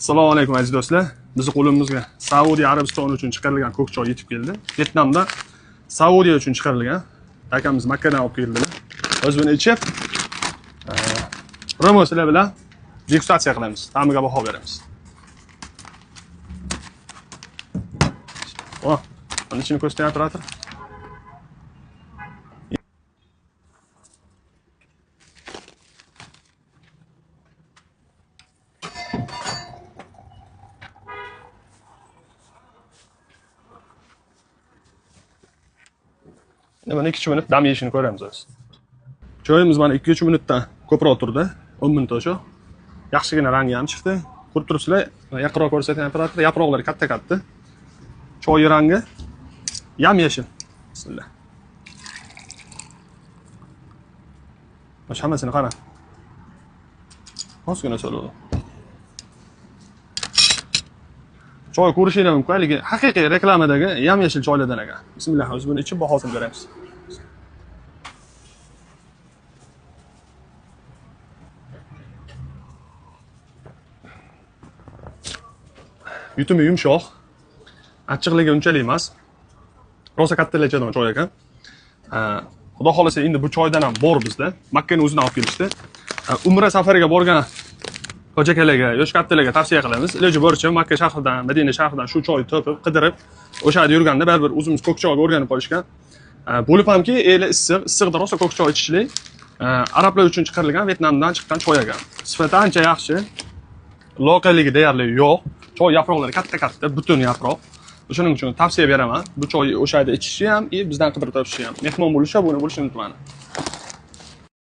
Assalomu alaykum aziz do'stlar. Bizni qo'limizga Saudiya Arabistoni uchun chiqarilgan ko'k choy yetib keldi. Vyetnamdan Saudiya uchun chiqarilgan. Akamiz Makkadan olib keldilar. Biz buni ichib, promosiyalar bilan degustatsiya qilamiz. Ta'miga baho beramiz. Buni ichini ko'rsatib turatir. Mana 2 minut dam yeyishini ko'ramiz o'zi. Choyimiz mana 2-3 minutdan ko'proq turdi. 10 minut o'sha. Yaxshigina rangi ham chiqdi. Ko'rib turibsizlar, yaqinroq ko'rsating operator, yaproqlari katta-katta. Choy rangi yam-yashil. Bismillah. Mana hammasini qarang. Ozgina so'ladi. Choy ko'rishingiz mumkin, lekin haqiqiy reklamadagi yam-yashil choylardan ekan. Bismillah, o'zi buni ichib bahosini beramiz. Yutumi yumshoq, achchiqligi unchalik emas. Rosa katta lechadan choy ekan. Xudo xolasa endi bu choydan ham bor bizda. Makkaning o'zidan olib kelishdi. Umra safariga borgan ho'jakalarga, yosh kattalarga tavsiya qilamiz. Iloji boricha Makka shahridan, Madina shahridan shu choyni topib, qidirib, o'sha yerda yurganda baribir o'zimiz ko'k choyga o'rganib qolishgan. Bo'lib hamki, issiqda rosa ko'k choy ichishlik arablar uchun chiqarilgan Vyetnamdan chiqqan choy ekan. Sifati ancha yaxshi. Loqayligi deyarli yo'q. Choy yaproqlari katta-katta, butun yaproq. Shuning uchun tavsiya beraman. Bu choyni o'sha yerda ichishi ham, bizdan qidirib topishi ham. Mehmon bo'lish, obuna bo'lishni unutmang.